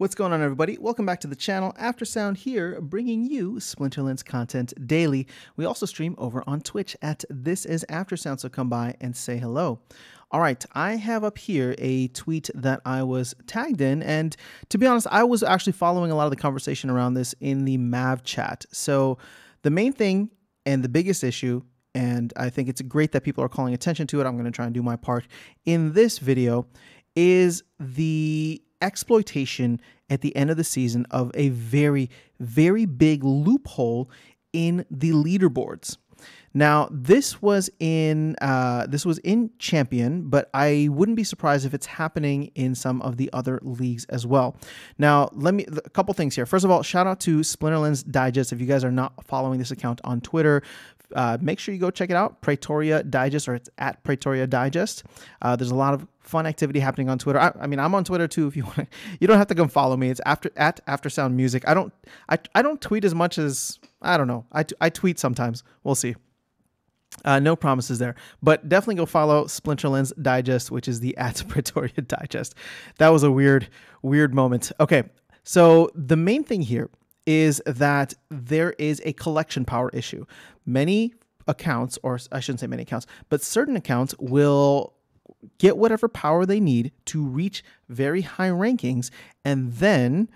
What's going on, everybody? Welcome back to the channel. Aftersound here, bringing you Splinterlands content daily. We also stream over on Twitch at This Is Aftersound, so come by and say hello. All right, I have up here a tweet that I was tagged in, and to be honest, I was actually following a lot of the conversation around this in the Mav chat. So the main thing and the biggest issue, and I think it's great that people are calling attention to it, I'm going to try and do my part in this video, is the exploitation at the end of the season of a very, very big loophole in the leaderboards. Now, this was in Champion, but I wouldn't be surprised if it's happening in some of the other leagues as well. Now, a couple things here. First of all, shout out to Splinterlands Digest. If you guys are not following this account on Twitter, make sure you go check it out, Pretoria Digest, or it's at Pretoria Digest. There's a lot of fun activity happening on Twitter. I mean, I'm on Twitter too. If you want, you don't have to come follow me. It's at Aftersound Music. I don't tweet as much as, I don't know. I tweet sometimes. We'll see. No promises there, but definitely go follow Splinterlands Digest, which is the at Pretoria Digest. That was a weird moment. Okay, so the main thing here is that there is a collection power issue. Many accounts, or I shouldn't say many accounts, but certain accounts will get whatever power they need to reach very high rankings, and then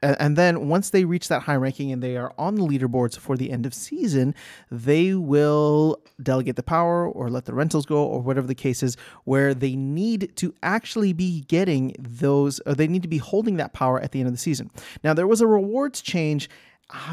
once they reach that high ranking and they are on the leaderboards for the end of season, they will delegate the power or let the rentals go, or whatever the case is, where they need to actually be getting those, or they need to be holding that power at the end of the season. Now, there was a rewards change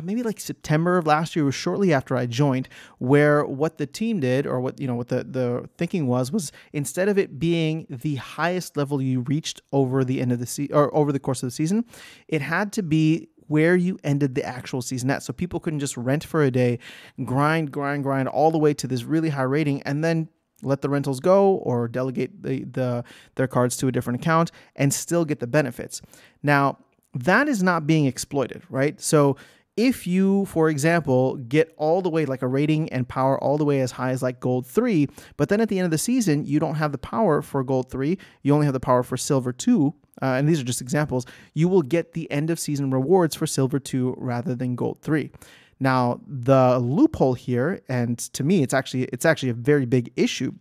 maybe like September of last year, or shortly after I joined, where what the team did, or what the thinking was instead of it being the highest level you reached over the end of the or over the course of the season, it had to be where you ended the actual season at. So people couldn't just rent for a day, grind all the way to this really high rating, and then let the rentals go or delegate their cards to a different account and still get the benefits. Now, that is not being exploited, right? So if you, for example, get all the way, like a rating and power all the way as high as like gold 3, but then at the end of the season, you don't have the power for gold 3, you only have the power for silver 2, and these are just examples, you will get the end of season rewards for silver 2 rather than gold 3. Now, the loophole here, and to me, it's actually a very big issue,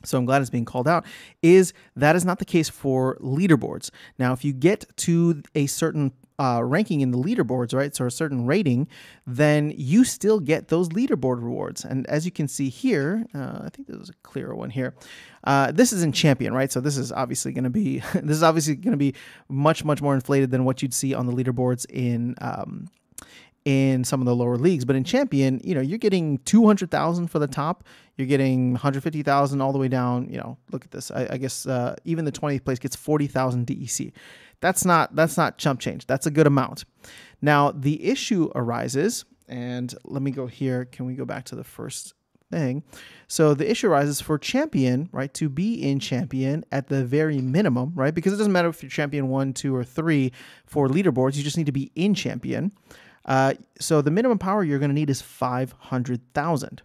so I'm glad it's being called out, is that is not the case for leaderboards. Now, if you get to a certain ranking in the leaderboards, right, so a certain rating, then you still get those leaderboard rewards. And as you can see here, I think there's a clearer one here. This is in Champion, right? So this is obviously going to be much more inflated than what you'd see on the leaderboards in some of the lower leagues. But in Champion, you're getting 200,000 for the top. You're getting 150,000 all the way down. Look at this. I guess even the 20th place gets 40,000 DEC. That's not chump change. That's a good amount. Now, the issue arises, and let me go here. Can we go back to the first thing? So the issue arises for Champion, right, to be in Champion at the very minimum, right? Because it doesn't matter if you're Champion 1, 2, or 3 for leaderboards. You just need to be in Champion. So the minimum power you're going to need is 500,000.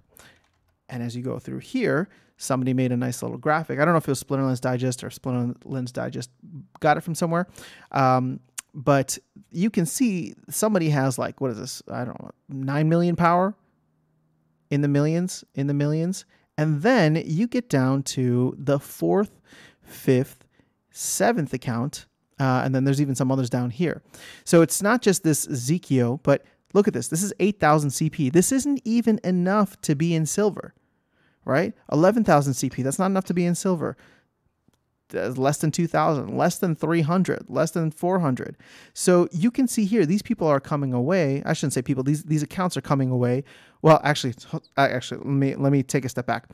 And as you go through here, somebody made a nice little graphic. I don't know if it was Splinterlands Digest or Splinterlands Digest got it from somewhere. But you can see somebody has, like, what is this? I don't know, 9 million power in the millions. And then you get down to the 4th, 5th, 7th account. And then there's even some others down here. So it's not just this Zekio, but look at this. This is 8,000 CP. This isn't even enough to be in silver, right? 11,000 CP. That's not enough to be in silver. Less than 2,000, less than 300, less than 400. So you can see here, these people are coming away. I shouldn't say people. These accounts are coming away. Well, actually, let me take a step back.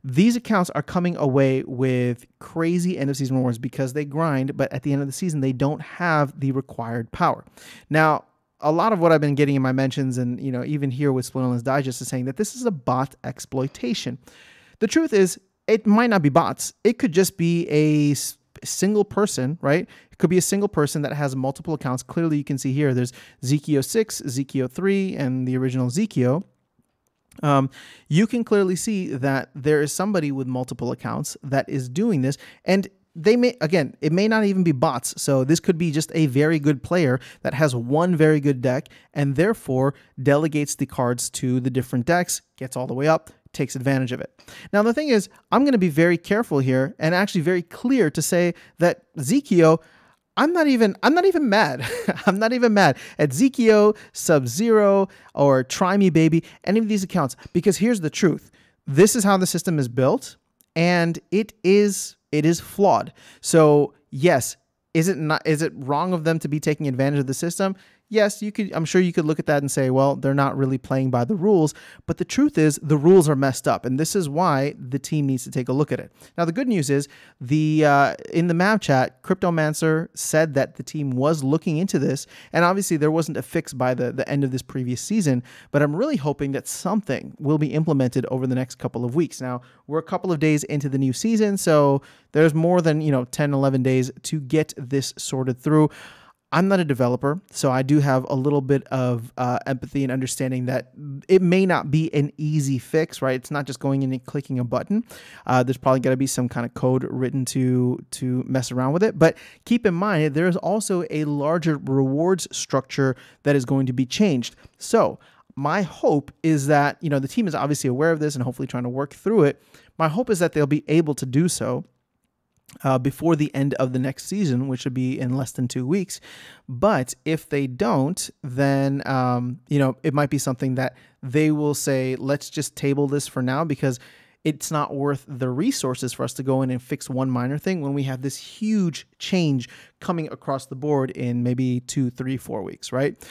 These accounts are coming away with crazy end of season rewards because they grind, but at the end of the season, they don't have the required power. Now, a lot of what I've been getting in my mentions, and even here with Splinterlands Digest, is saying that this is a bot exploitation. The truth is, it might not be bots. It could just be a single person, right? It could be a single person that has multiple accounts. Clearly, you can see here, there's Zekio 6, Zekio 3, and the original Zekio. You can clearly see that there is somebody with multiple accounts that is doing this. And they may, again, it may not even be bots. So this could be just a very good player that has one very good deck and therefore delegates the cards to the different decks, gets all the way up, takes advantage of it. Now, the thing is, I'm going to be very careful here and actually very clear to say that Zekio, I'm not even mad. I'm not even mad at Zekio, Sub-Zero, or Try Me Baby, any of these accounts, because here's the truth. This is how the system is built, and it is flawed. So yes, is it wrong of them to be taking advantage of the system? Yes, I'm sure you could look at that and say, well, they're not really playing by the rules, but the truth is the rules are messed up, and this is why the team needs to take a look at it. Now, the good news is in the Mav chat, Cryptomancer said that the team was looking into this, and obviously there wasn't a fix by the end of this previous season, but I'm really hoping that something will be implemented over the next couple of weeks. Now, we're a couple of days into the new season, so there's more than 10, 11 days to get this sorted through. I'm not a developer, so I do have a little bit of empathy and understanding that it may not be an easy fix, right? It's not just going in and clicking a button. There's probably got to be some kind of code written to mess around with it. But keep in mind, there is also a larger rewards structure that is going to be changed. So my hope is that, the team is obviously aware of this and hopefully trying to work through it. My hope is that they'll be able to do so before the end of the next season, which would be in less than 2 weeks. But if they don't, then, it might be something that they will say, let's just table this for now because it's not worth the resources for us to go in and fix one minor thing when we have this huge change coming across the board in maybe 2, 3, 4 weeks, right?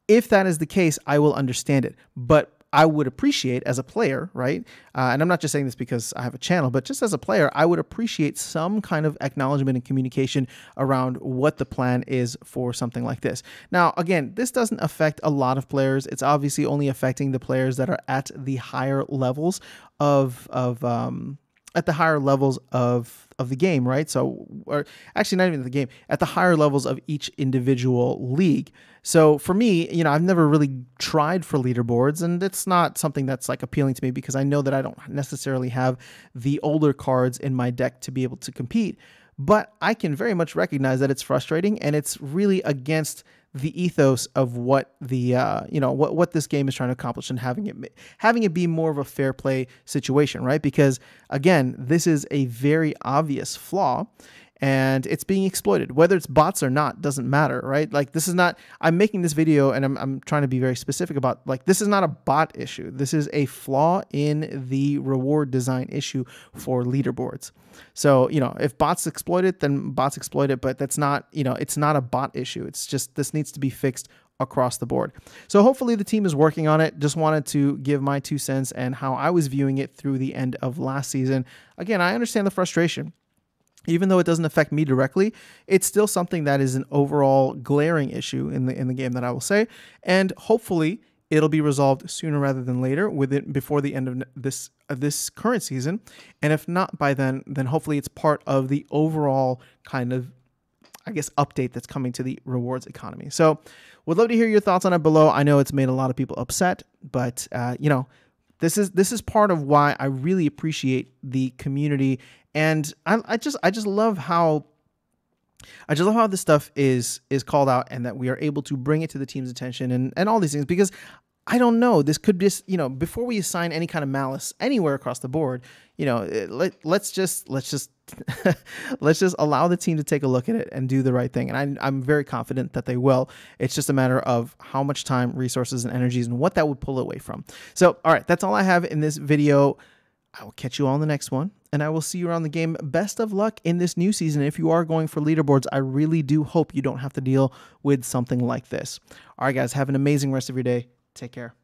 If that is the case, I will understand it. But I would appreciate as a player, right? And I'm not just saying this because I have a channel, but just as a player, I would appreciate some kind of acknowledgement and communication around what the plan is for something like this. Now, again, this doesn't affect a lot of players. It's obviously only affecting the players that are at the higher levels of the game, right? So, or actually not even the game, at the higher levels of each individual league. So for me, I've never really tried for leaderboards, and it's not something that's like appealing to me because I know that I don't necessarily have the older cards in my deck to be able to compete. But I can very much recognize that it's frustrating, and it's really against the ethos of what the what this game is trying to accomplish, and having it be more of a fair play situation, right? Because again, this is a very obvious flaw, and it's being exploited. Whether it's bots or not doesn't matter, right? Like, this is not, I'm making this video and I'm trying to be very specific about, like, this is not a bot issue. This is a flaw in the reward design issue for leaderboards. So, if bots exploit it, then bots exploit it, but that's not, it's not a bot issue. It's just, this needs to be fixed across the board. So hopefully the team is working on it. Just wanted to give my 2 cents and how I was viewing it through the end of last season. Again, I understand the frustration. Even though it doesn't affect me directly, it's still something that is an overall glaring issue in the game that I will say, and hopefully it'll be resolved sooner rather than later, before the end of this current season. And if not by then hopefully it's part of the overall kind of, I guess, update that's coming to the rewards economy. So would love to hear your thoughts on it below. I know it's made a lot of people upset, but this is part of why I really appreciate the community. And I just love how this stuff is called out, and that we are able to bring it to the team's attention and all these things, because I don't know, this could just, before we assign any kind of malice anywhere across the board, let's just let's just allow the team to take a look at it and do the right thing. And I'm very confident that they will. It's just a matter of how much time, resources, and energies, and what that would pull away from. So, all right, that's all I have in this video. I will catch you all in the next one, and I will see you around the game. Best of luck in this new season. If you are going for leaderboards, I really do hope you don't have to deal with something like this. All right, guys, have an amazing rest of your day. Take care.